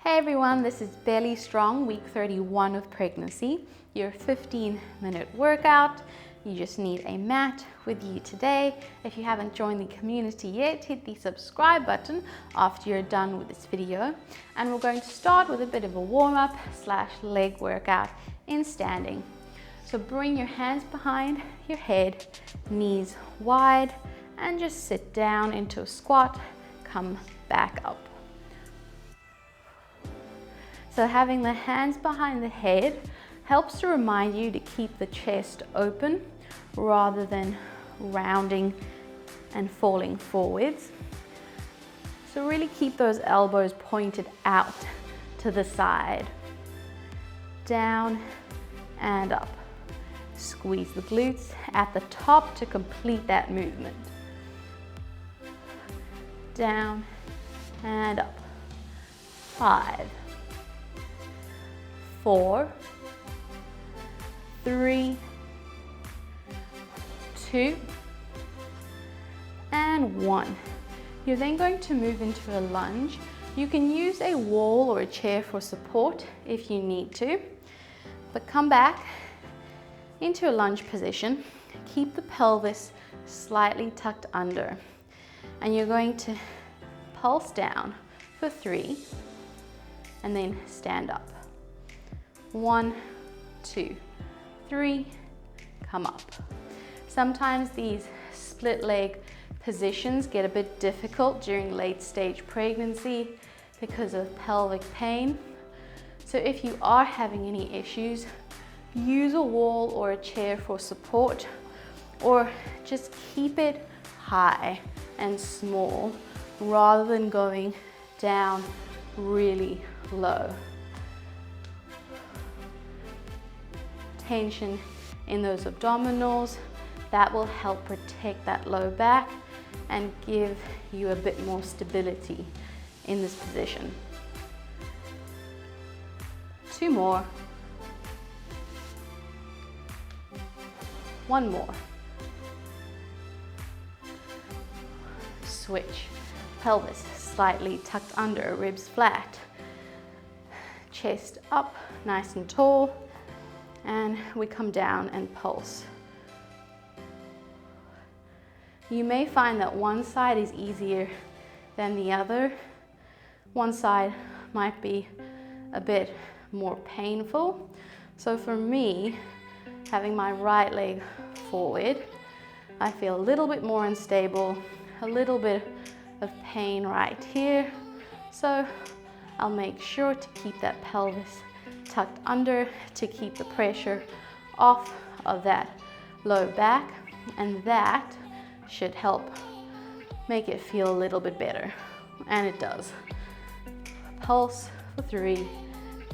Hey everyone, this is Belly Strong, week 31 of pregnancy, your 15-minute workout. You just need a mat with you today. If you haven't joined the community yet, hit the subscribe button after you're done with this video. And we're going to start with a bit of a warm-up / leg workout in standing. So bring your hands behind your head, knees wide, and just sit down into a squat, come back up. So having the hands behind the head helps to remind you to keep the chest open rather than rounding and falling forwards. So really keep those elbows pointed out to the side. Down and up. Squeeze the glutes at the top to complete that movement. Down and up. 5, 4, 3, 2, and 1. You're then going to move into a lunge. You can use a wall or a chair for support if you need to, but come back into a lunge position. Keep the pelvis slightly tucked under, and you're going to pulse down for 3, and then stand up. 1, 2, 3, come up. Sometimes these split leg positions get a bit difficult during late stage pregnancy because of pelvic pain. So if you are having any issues, use a wall or a chair for support, or just keep it high and small rather than going down really low. Tension in those abdominals, that will help protect that low back and give you a bit more stability in this position. 2 more. 1 more. Switch. Pelvis slightly tucked under, ribs flat. Chest up, nice and tall. And we come down and pulse. You may find that one side is easier than the other. One side might be a bit more painful. So for me, having my right leg forward, I feel a little bit more unstable, a little bit of pain right here. So I'll make sure to keep that pelvis tucked under to keep the pressure off of that low back, and that should help make it feel a little bit better, and it does. Pulse for 3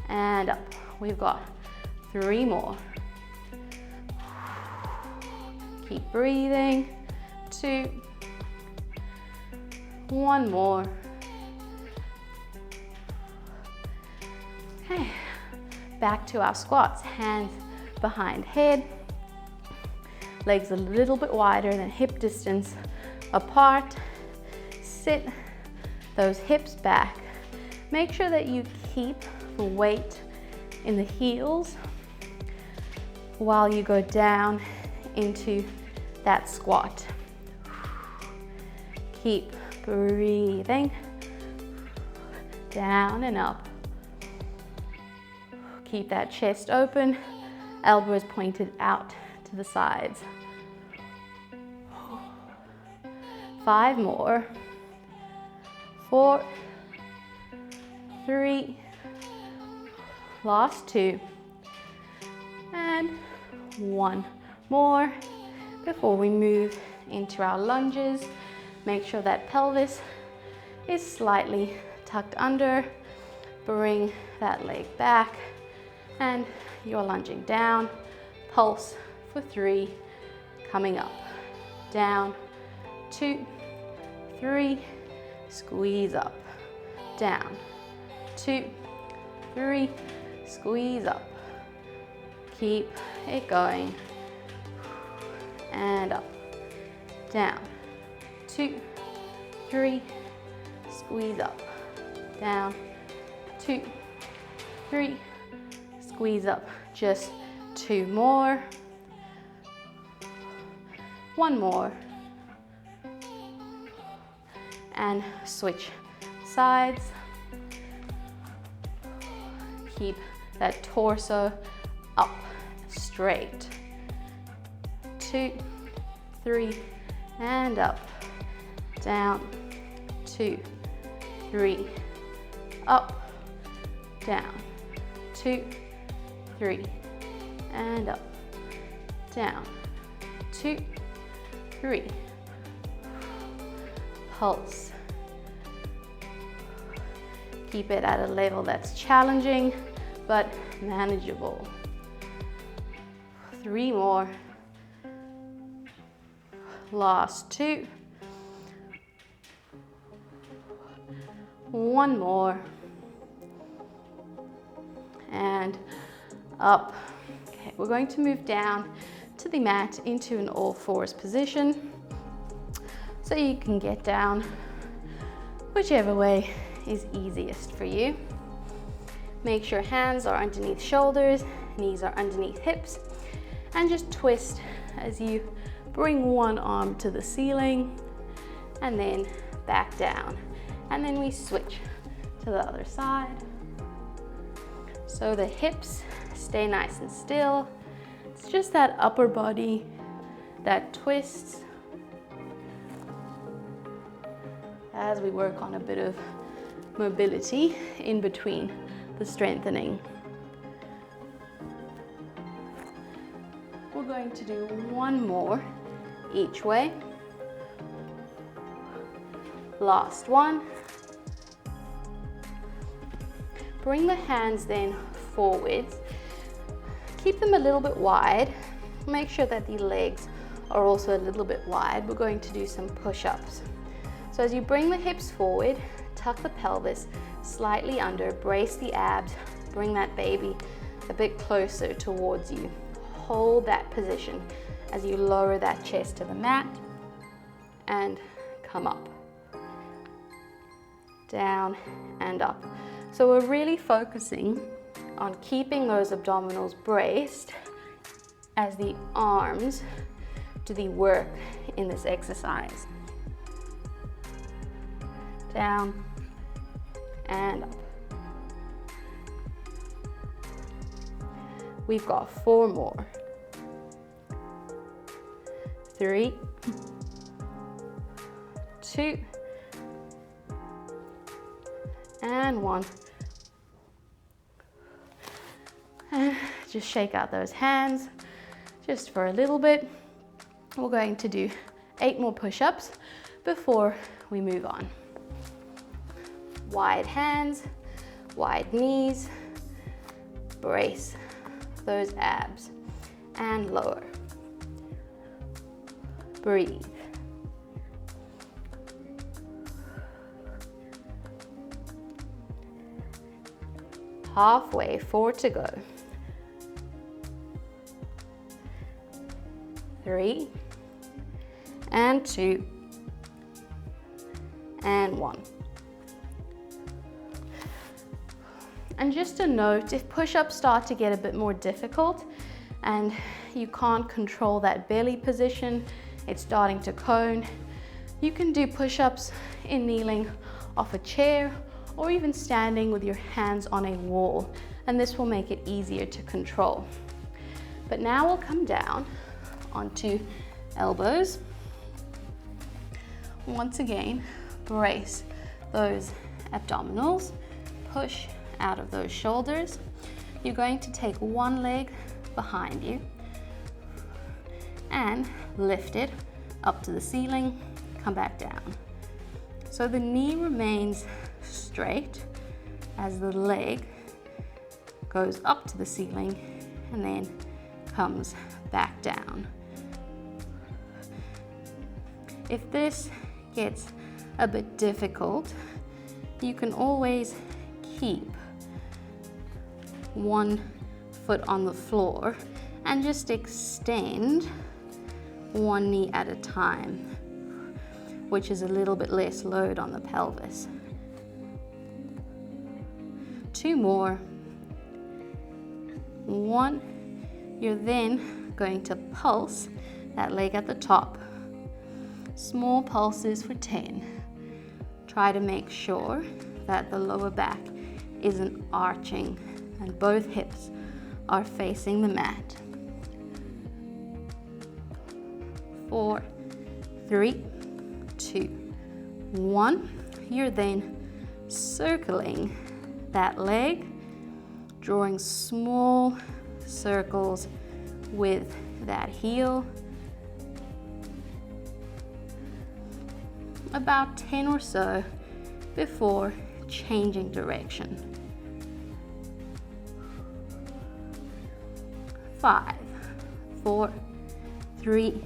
and up. We've got 3 more. Keep breathing. 2, 1 more. Okay. Back to our squats, hands behind head, legs a little bit wider than hip distance apart. Sit those hips back. Make sure that you keep the weight in the heels while you go down into that squat. Keep breathing. Down and up. Keep that chest open, elbows pointed out to the sides. 5 more. 4, 3, last 2, and 1 more before we move into our lunges. Make sure that pelvis is slightly tucked under. Bring that leg back. And you're lunging down, pulse for 3, coming up, down, 2, 3, squeeze up, down, 2, 3, squeeze up, keep it going, and up, down, 2, 3, squeeze up, down, 2, 3, squeeze up, just 2 more, 1 more, and switch sides. Keep that torso up, straight. 2, 3, and up, down, 2, 3, up, down, 2, 3, and up, down, 2, 3. Pulse. Keep it at a level that's challenging, but manageable. 3 more. Last 2. 1 more. And up. Okay, we're going to move down to the mat into an all-fours position. So you can get down whichever way is easiest for you. Make sure hands are underneath shoulders, knees are underneath hips, and just twist as you bring one arm to the ceiling and then back down. And then we switch to the other side. So the hips stay nice and still. It's just that upper body that twists as we work on a bit of mobility in between the strengthening. We're going to do 1 more each way. Last one. Bring the hands then forwards. Keep them a little bit wide. Make sure that the legs are also a little bit wide. We're going to do some push-ups. So as you bring the hips forward, tuck the pelvis slightly under, brace the abs, bring that baby a bit closer towards you. Hold that position as you lower that chest to the mat and come up, down and up. So we're really focusing on keeping those abdominals braced as the arms do the work in this exercise. Down and up. We've got 4 more. 3, 2, and 1. And just shake out those hands just for a little bit. We're going to do 8 more push-ups before we move on. Wide hands, wide knees, brace those abs and lower. Breathe. Halfway, 4 to go. 3, and 2, and 1. And just a note, if push-ups start to get a bit more difficult and you can't control that belly position, it's starting to cone, you can do push-ups in kneeling off a chair or even standing with your hands on a wall, and this will make it easier to control. But now we'll come down onto elbows. Once again, brace those abdominals, push out of those shoulders. You're going to take one leg behind you and lift it up to the ceiling, come back down. So the knee remains straight as the leg goes up to the ceiling and then comes back down. If this gets a bit difficult, you can always keep one foot on the floor and just extend one knee at a time, which is a little bit less load on the pelvis. 2 more. 1. You're then going to pulse that leg at the top. Small pulses for 10. Try to make sure that the lower back isn't arching and both hips are facing the mat. 4, 3, 2, 1. You're then circling that leg, drawing small circles with that heel. About 10 or so before changing direction. 5, 4, 3,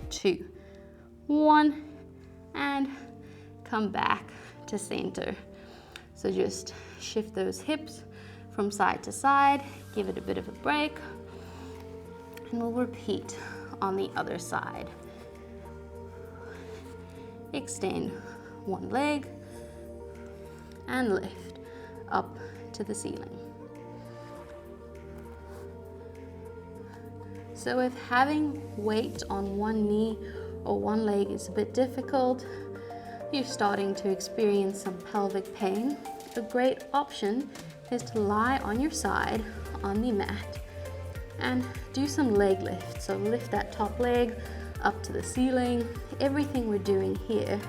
2, 1, and come back to center. So just shift those hips from side to side, give it a bit of a break, and we'll repeat on the other side. Extend one leg and lift up to the ceiling. So if having weight on one knee or one leg is a bit difficult, you're starting to experience some pelvic pain, a great option is to lie on your side on the mat and do some leg lift. So lift that top leg up to the ceiling. Everything we're doing here,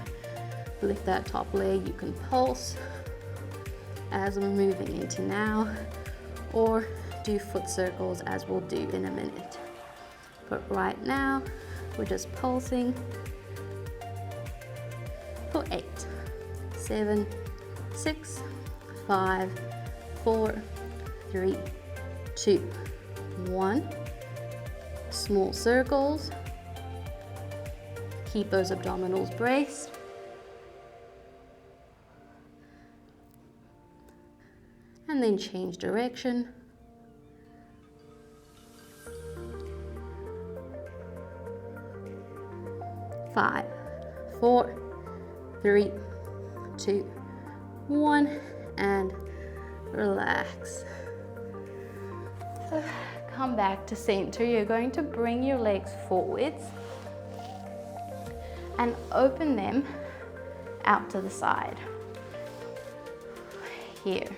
lift that top leg. You can pulse as we're moving into now, or do foot circles as we'll do in a minute. But right now, we're just pulsing for 8, 7, 6, 5, 4, 3, 2, 1. Small circles. Keep those abdominals braced. And then change direction. 5, 4, 3, 2, 1, and relax. So come back to center. You're going to bring your legs forwards and open them out to the side. Here.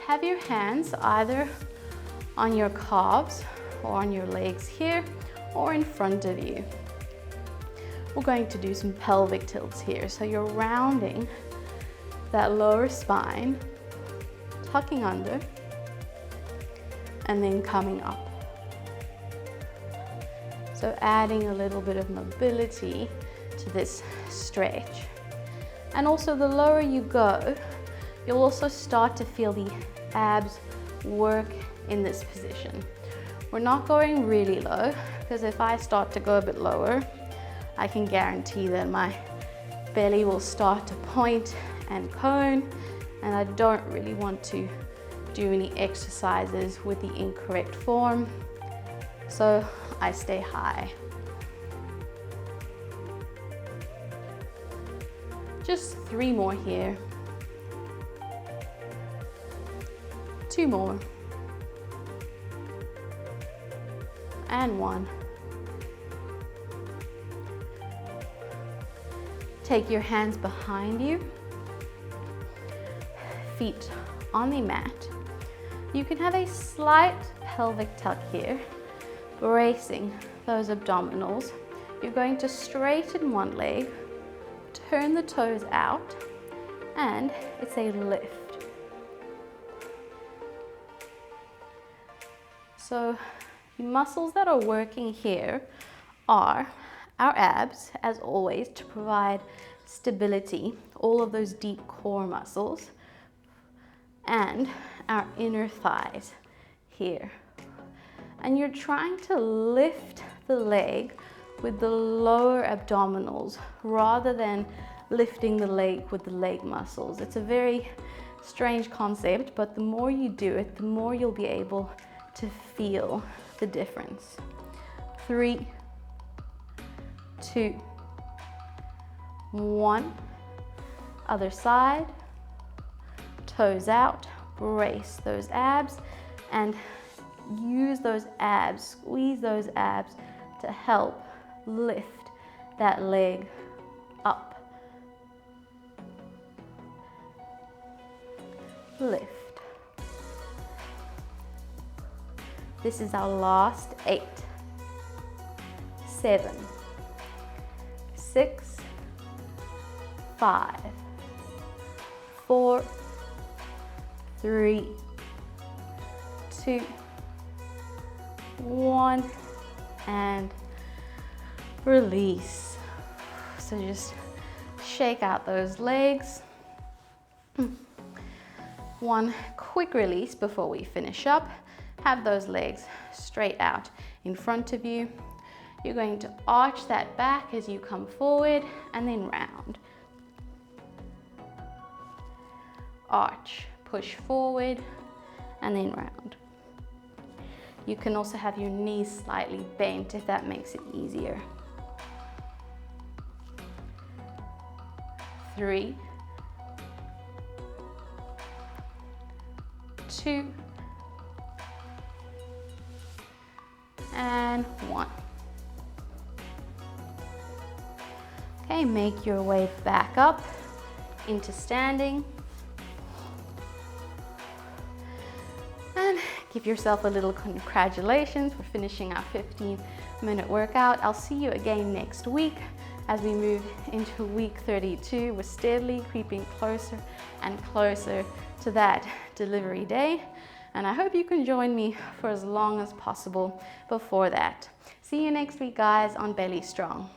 Have your hands either on your calves or on your legs here or in front of you. We're going to do some pelvic tilts here. So you're rounding that lower spine, tucking under, and then coming up. So adding a little bit of mobility to this stretch. And also the lower you go, you'll also start to feel the abs work in this position. We're not going really low, because if I start to go a bit lower, I can guarantee that my belly will start to point and cone, and I don't really want to do any exercises with the incorrect form, so I stay high. Just 3 more here. 2 more. And 1. Take your hands behind you, feet on the mat. You can have a slight pelvic tuck here, bracing those abdominals. You're going to straighten one leg, turn the toes out, and it's a lift. So the muscles that are working here are our abs, as always, to provide stability, all of those deep core muscles, and our inner thighs here. And you're trying to lift the leg with the lower abdominals rather than lifting the leg with the leg muscles. It's a very strange concept, but the more you do it, the more you'll be able to feel the difference. 3, 2, 1. Other side. toes out, brace those abs, and use those abs, squeeze those abs to help lift that leg up. Lift. This is our last 8, 7, 6, 5, 4, 3, 2, 1, and release. So just shake out those legs. One quick release before we finish up. Have those legs straight out in front of you. You're going to arch that back as you come forward and then round. Arch, push forward and then round. You can also have your knees slightly bent if that makes it easier. 3, 2, and 1. Okay, make your way back up into standing. And give yourself a little congratulations for finishing our 15-minute workout. I'll see you again next week as we move into week 32. We're steadily creeping closer and closer to that delivery day. And I hope you can join me for as long as possible before that. See you next week, guys, on Belly Strong.